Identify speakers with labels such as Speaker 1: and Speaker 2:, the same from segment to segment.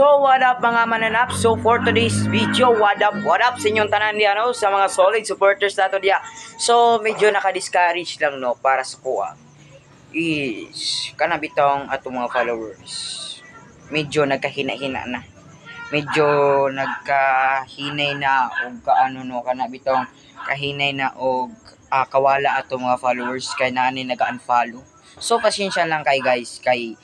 Speaker 1: So what up mga mananap? So for today's video, what up sa inyong tanan diyan, no? Sa mga solid supporters nato diya. So medyo naka-discourage lang, no, para sa kuha is kanabitong atong mga followers. Medyo nagkahina-hina na. Medyo nagkahinay na og kaano, no, kanabitong kahinay na og kawala atong mga followers kay naani naga-unfollow. So pasensya lang kay guys kay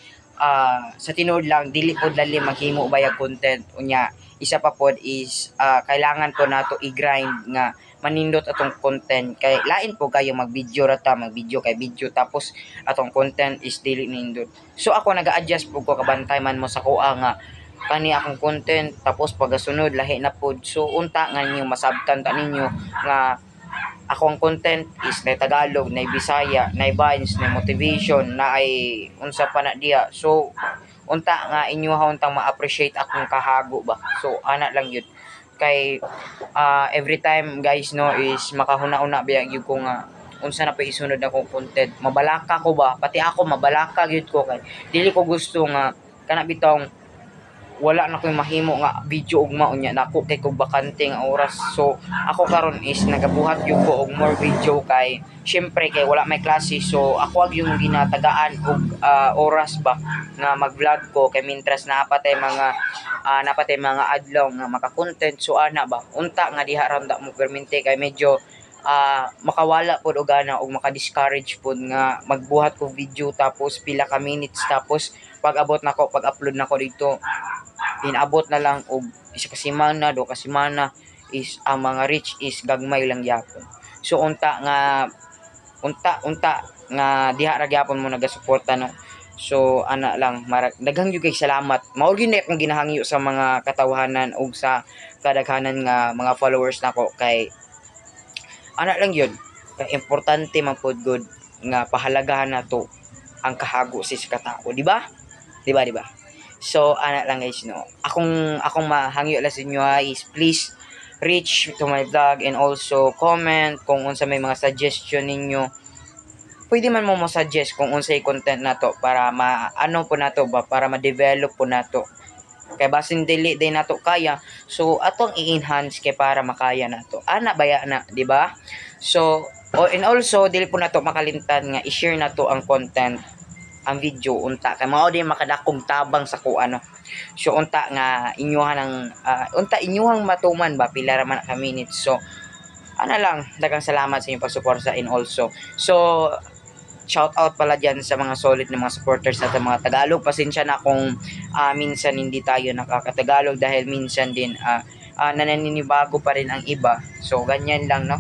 Speaker 1: sa tinuod lang dili pod dali maghimo bayag content unya. Isa pa pod is kailangan po nato i-grind nga manindot atong content kay lain po kayo mag-video kay video tapos atong content is dili nindot. So ako naga-adjust po ko kabantay man mo sa kuha nga kani akong content tapos pagasunod lahi na pod. So unta nga ninyo masabtan ta ninyo nga akong content is na Tagalog, na Bisaya, na Vines, na motivation, na ay unsa pa na diya. So unta nga inyo hauntang ma-appreciate akong kahago ba. So ana lang yun. Kay every time guys, no, is makahuna-una biya gyud ko nga unsa na pa isunod akong content. Mabalaka ko ba? Pati ako mabalaka gyud ko kay dili ko gusto nga kana bitong wala na ko'y mahimo nga video ugma unya nako kay kog bakante nga oras. So ako karon is nagabuhat gyud ko og more video kay syempre kay wala may klase. So ako ag yung ginatagaan og oras ba nga mag-vlog ko kay mintras napatay mga adlaw nga maka-content. So ana ba unta nga diha ramda mo permente kay medyo makawala pod og ana og maka-discourage pod nga magbuhat ko video tapos pila ka minutes tapos pag-abot nako pag-upload nako dito inabot na lang og isa ka semana, do ka semana is ang mga reach is gagmay lang gyapon. So unta nga diha ra gyapon mo nagasuporta, no. So ana lang daghang gyud kay salamat. Mao gyud akong ginahangyo sa mga katawhanan ug sa kadaghanan nga mga followers nako kay ana lang yun. Kay importante man pod good nga pahalagahan nato ang kahago sa katao, di ba? Di ba? So ana lang guys, no. Akong mahangyo lang sa inyo is please reach to my vlog and also comment kung unsa may mga suggestion ninyo. Pwede man mo suggest kung unsay content nato para maano po nato ba para ma-develop po nato. Kay basin dili day nato kaya, so atong i-enhance kay para makaya nato. Ana baya na, di ba? So and also dili po nato makalimtan nga i-share nato ang content, ang video unta kay mao din makadakong tabang sa kuano. So unta nga inyuhang matuman ba pila ra man ka minutes. So ana lang daghang salamat sa inyong pagsuporta and also so shout out pala dyan sa mga solid na mga supporters sa mga Tagalog. Pasensya na kung minsan hindi tayo nakakatagalog dahil minsan din nananinibago pa rin ang iba. So ganyan lang, no.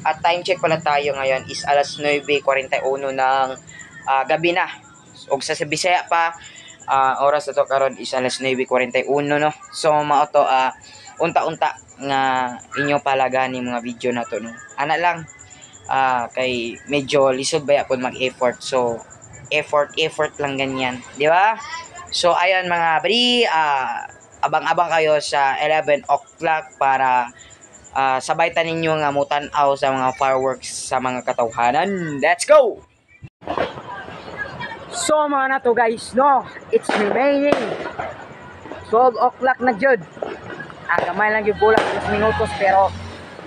Speaker 1: At time check pala tayo ngayon is alas 9:41 ng gabi na. Og sa Bisaya pa oras ato karon is alas 9:41, no. So mao to unta-unta nga inyo palagahan ni mga video na to, no. Ana lang kay medyo lisod ba pud mag-effort. So effort lang ganyan, di ba? So ayan mga bari, abang-abang kayo sa 11 o'clock para sabay ta ninyo nga mutan-aw sa mga fireworks sa mga katawhanan. Let's go! So mga nato guys, no, it's remaining 12 o'clock na jud. Gamay lang yung bulan 10 minutos pero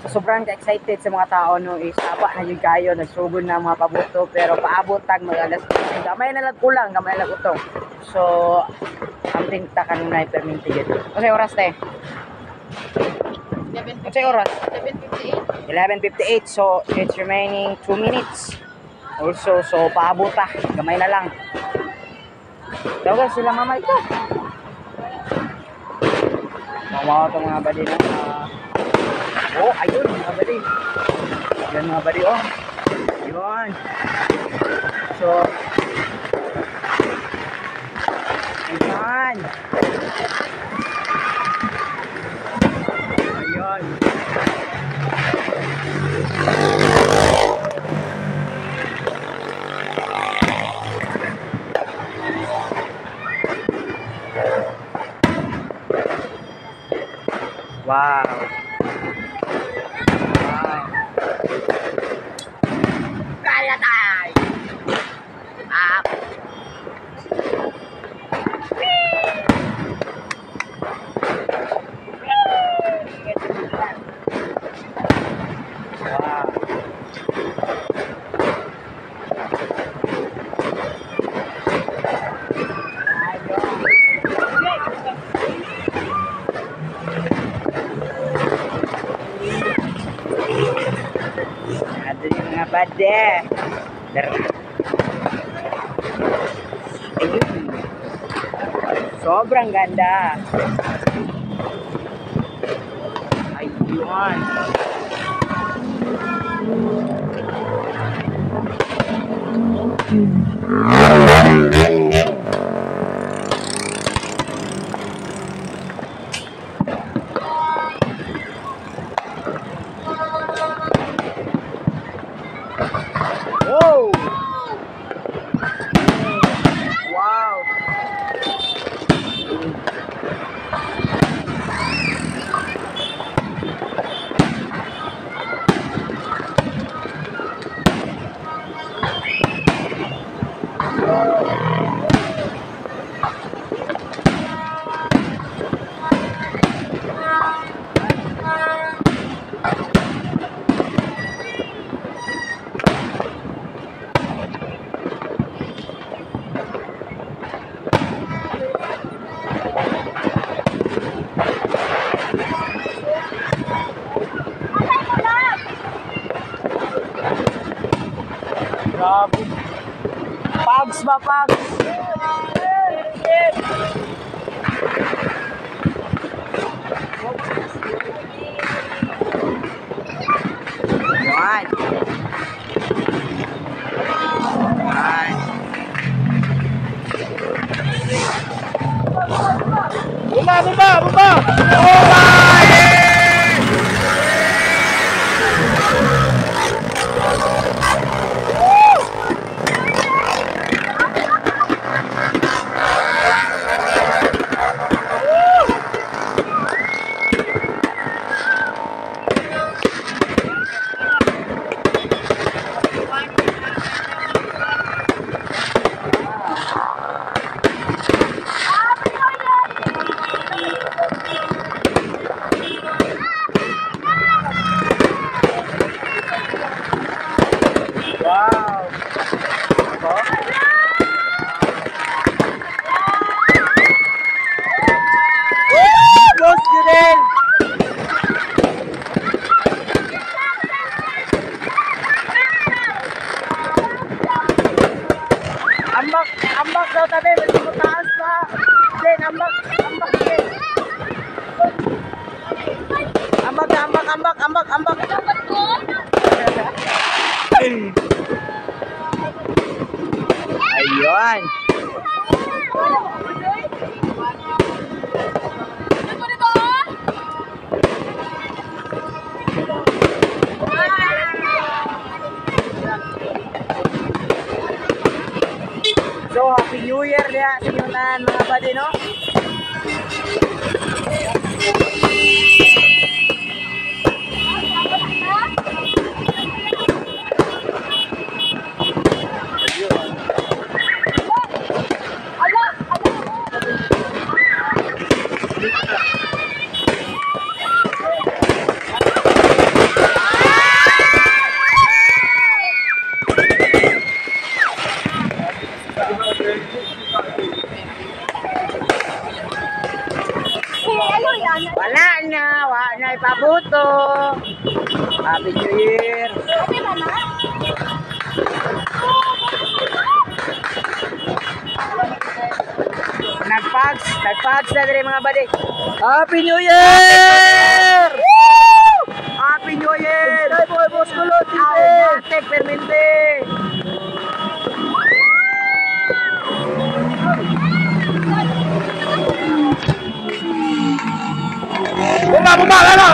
Speaker 1: sa sobrang excited sa mga tao, no, is aba na yung kayo nagsugod na mga pabuto pero paabot tag mag-alas 10. Gamay na lang kulang, gamay lang ito. So amping ta kanunay perminti gid. Unsay oras te? 11:58. Unsay oras? 11:58. So it's remaining 2 minutes. Also, so paabot ta, gamay na lang. Daw sila mama ito. Mamaw to mga badi na. Oh, ayun mga badi. Yan mga badi, oh. Yun. So ayun. Ayun. Wow. Kaya tayo. Bade. Ayun. Sobrang ganda. Ayun. Oh! Wow! Grabe. Pags ba, pags? Yan. Yan. Bumba! Oh my! Wow! Boss Jurel! Ambak daw tabi, medyo mataas pa. Din, ambak din. Ambak. Ayun. So, Happy New Year dia sa inyong tanan mga buddy, no? Wala na ipabuto. Happy New Year. Nagpags na diri mga buddy. Happy New Year! Happy New Year! Ay boy, boss kulot. Tek permente. Bumba ka na!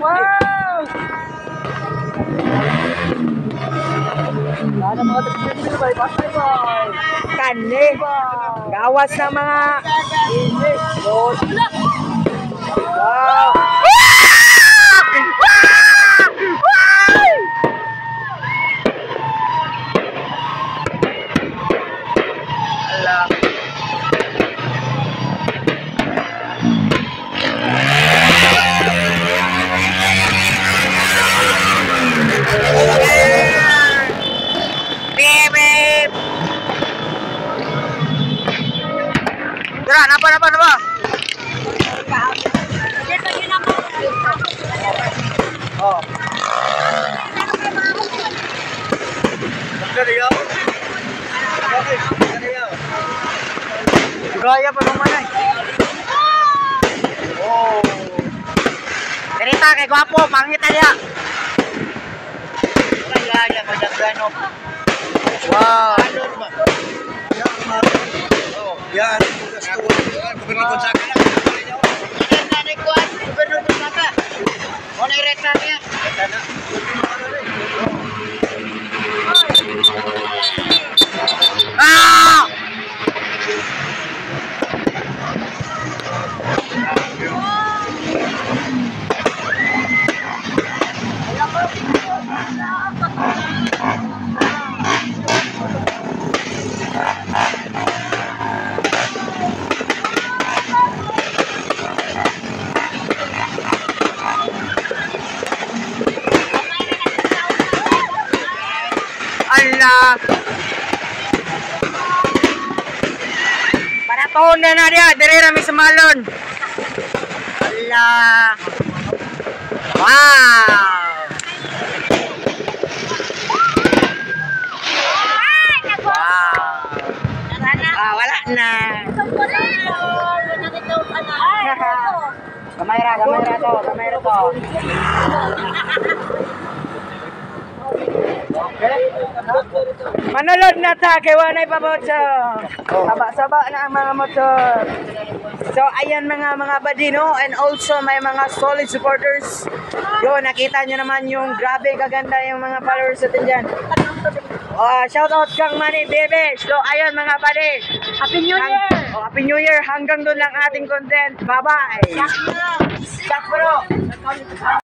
Speaker 1: Wow! Sana mga tagpili ba? Pasay ba? Kani! Gawas ng mga inis. Wow! Ala! Oh. Gaya pa naman ay. Oh. Ganita kay gwapo, mangita niya. Gaya madagano. Wow.
Speaker 2: Yan, gobernador sa akin.
Speaker 1: Nanay ko at gobernador sa akin. Ano yung reta niya? Ah! Allah. Para tahun na dia, dari rami semalon. Allah. Wow. Wow. Wala na. Kamera to. Manulod na ta kay wanay pabot sa saba na ang mga motor. So ayan mga badino, and also may mga solid supporters. Yo, nakita nyo naman yung grabe kaganda yung mga followers natin dyan. Shout out kang Manny Bebe. So ayan mga buddy, Happy New Year! Happy New Year! Hanggang doon lang ating content. Bye bye! Shak bro!